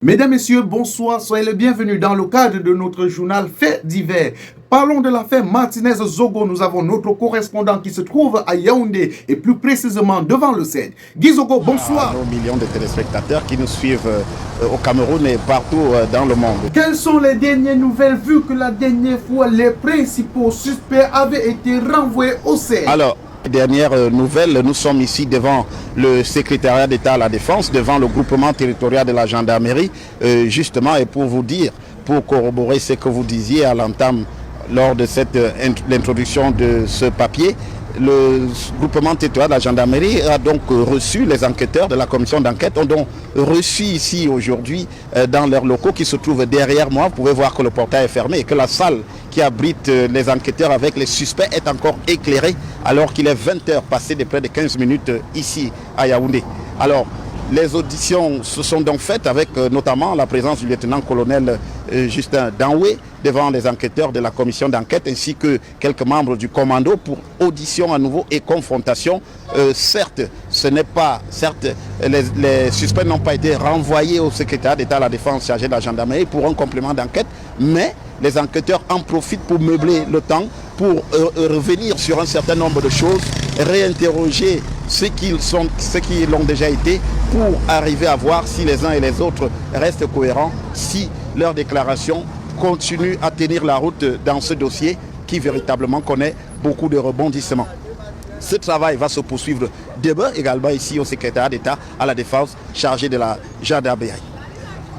Mesdames, Messieurs, bonsoir, soyez les bienvenus dans le cadre de notre journal Faits divers. Parlons de l'affaire Martinez-Zogo. Nous avons notre correspondant qui se trouve à Yaoundé et plus précisément devant le CED. Guy Zogo, bonsoir. Nos millions de téléspectateurs qui nous suivent au Cameroun et partout dans le monde. Quelles sont les dernières nouvelles vu que la dernière fois les principaux suspects avaient été renvoyés au CED? Alors, dernière nouvelle, nous sommes ici devant le secrétariat d'État à la Défense, devant le groupement territorial de la gendarmerie, justement, et pour vous dire, pour corroborer ce que vous disiez à l'entame lors de l'introduction de ce papier, le groupement territorial de la gendarmerie a donc reçu, les enquêteurs de la commission d'enquête ont donc reçu ici aujourd'hui dans leurs locaux qui se trouvent derrière moi. Vous pouvez voir que le portail est fermé et que la salle qui abrite les enquêteurs avec les suspects est encore éclairée alors qu'il est 20h passé de près de 15 minutes ici à Yaoundé. Alors, les auditions se sont donc faites avec notamment la présence du lieutenant-colonel Justin Danoué devant les enquêteurs de la commission d'enquête ainsi que quelques membres du commando pour audition à nouveau et confrontation. Certes, les suspects n'ont pas été renvoyés au secrétariat d'État à la Défense chargé de la gendarmerie pour un complément d'enquête, mais les enquêteurs en profitent pour meubler le temps, pour revenir sur un certain nombre de choses, réinterroger ceux qui l'ont déjà été, pour arriver à voir si les uns et les autres restent cohérents, si leurs déclarations continuent à tenir la route dans ce dossier qui véritablement connaît beaucoup de rebondissements. Ce travail va se poursuivre demain également ici au secrétariat d'État à la Défense chargé de la gendarmerie.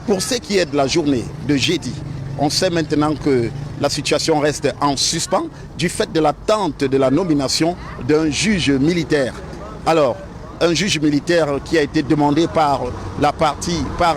Pour ce qui est de la journée de jeudi, on sait maintenant que la situation reste en suspens du fait de l'attente de la nomination d'un juge militaire. Alors, un juge militaire qui a été demandé par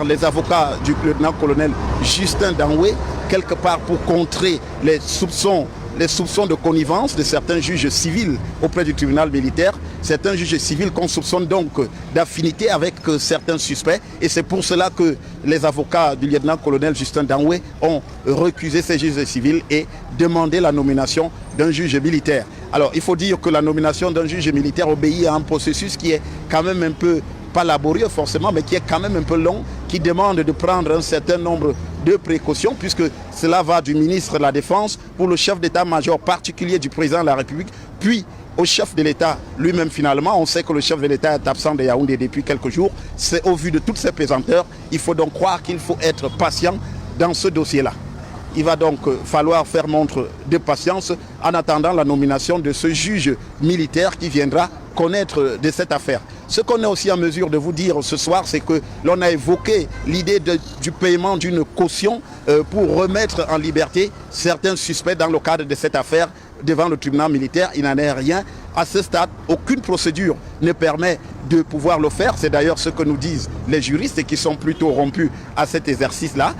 les avocats du lieutenant-colonel Justin Danoué, quelque part pour contrer les soupçons de connivence de certains juges civils auprès du tribunal militaire. Certains juges civils qu'on soupçonne donc d'affinité avec certains suspects. Et c'est pour cela que les avocats du lieutenant-colonel Justin Danoué ont recusé ces juges civils et demandé la nomination d'un juge militaire. Alors, il faut dire que la nomination d'un juge militaire obéit à un processus qui est quand même un peu, pas laborieux forcément, mais qui est quand même un peu long, qui demande de prendre un certain nombre de précautions, puisque cela va du ministre de la Défense pour le chef d'état-major particulier du président de la République, puis au chef de l'État lui-même finalement. On sait que le chef de l'État est absent de Yaoundé depuis quelques jours. C'est au vu de toutes ces pesanteurs, il faut donc croire qu'il faut être patient dans ce dossier-là. Il va donc falloir faire montre de patience en attendant la nomination de ce juge militaire qui viendra connaître de cette affaire. Ce qu'on est aussi en mesure de vous dire ce soir, c'est que l'on a évoqué l'idée du paiement d'une caution pour remettre en liberté certains suspects dans le cadre de cette affaire devant le tribunal militaire. Il n'en est rien. À ce stade, aucune procédure ne permet de pouvoir le faire. C'est d'ailleurs ce que nous disent les juristes et qui sont plutôt rompus à cet exercice-là.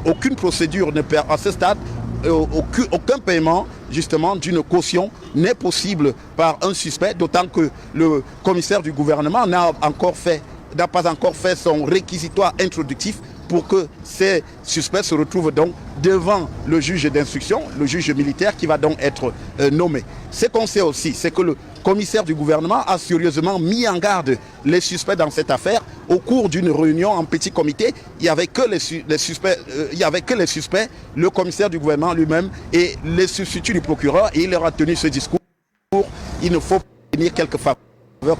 Aucune procédure ne permet, à ce stade, aucun paiement justement d'une caution n'est possible par un suspect, d'autant que le commissaire du gouvernement n'a pas encore fait son réquisitoire introductif pour que ces suspects se retrouvent donc devant le juge d'instruction, le juge militaire qui va donc être nommé. Ce qu'on sait aussi, c'est que le commissaire du gouvernement a sérieusement mis en garde les suspects dans cette affaire. Au cours d'une réunion en petit comité, il n'y avait que les suspects, le commissaire du gouvernement lui-même et les substituts du procureur, et il leur a tenu ce discours. Il ne faut pas tenir quelque faveur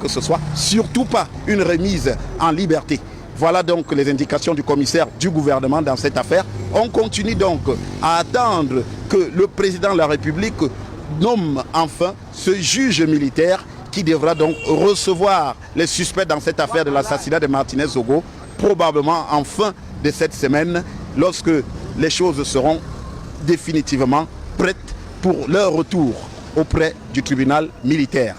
que ce soit, surtout pas une remise en liberté. Voilà donc les indications du commissaire du gouvernement dans cette affaire. On continue donc à attendre que le président de la République nomme enfin ce juge militaire qui devra donc recevoir les suspects dans cette affaire de l'assassinat de Martinez-Zogo, probablement en fin de cette semaine, lorsque les choses seront définitivement prêtes pour leur retour auprès du tribunal militaire.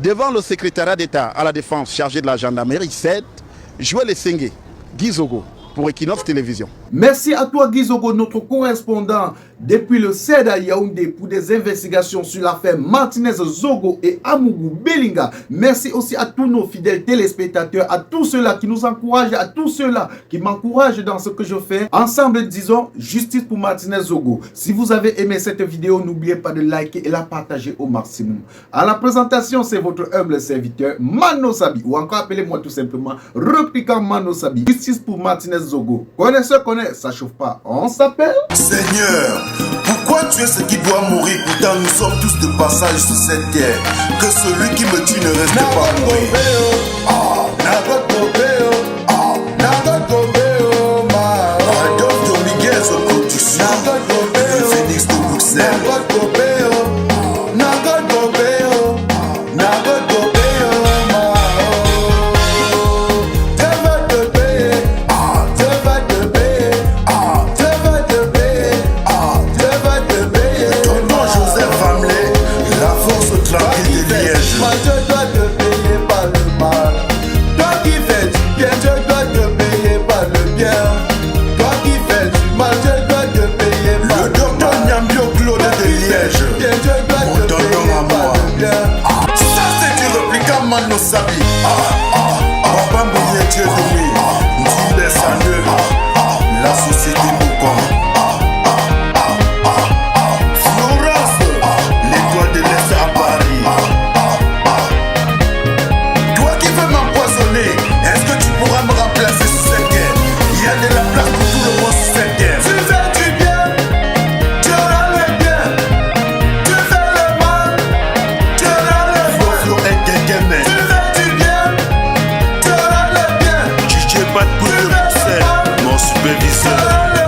Devant le secrétariat d'État à la Défense chargé de la gendarmerie, c'est Joël Essengue, Guy Zogo, pour Equinox Télévision. Merci à toi Guy Zogo, notre correspondant depuis le CED à Yaoundé pour des investigations sur l'affaire Martinez-Zogo et Amougou Belinga. Merci aussi à tous nos fidèles téléspectateurs, à tous ceux-là qui nous encouragent, à tous ceux-là qui m'encouragent dans ce que je fais. Ensemble, disons justice pour Martinez-Zogo. Si vous avez aimé cette vidéo, n'oubliez pas de liker et la partager au maximum. À la présentation, c'est votre humble serviteur Mano Sabi, ou encore appelez-moi tout simplement Repliquant Mano Sabi. Justice pour Martinez-Zogo. Zogo. Connaisseur connaît, ça chauffe pas. On s'appelle Seigneur, pourquoi tu es ce qui doit mourir? Pourtant nous sommes tous de passage sur cette terre. Que celui qui me tue ne reste pas mourir. Adolphe Domiguez production, le Phoenix de Bruxelles. Mano Sabi, Papa Mouye Dieu de lui, nous laisse à deux, la société Bocom. Florence, l'étoile de l'Est à Paris. Toi qui veux m'empoisonner, est-ce que tu pourras me remplacer sur cette guerre? Il y a de la place pour tout le monde sur cette guerre. Tu fais du bien, tu auras le bien. Tu fais le mal, tu auras le mal. Flo est quelqu'un. Mon superviseur.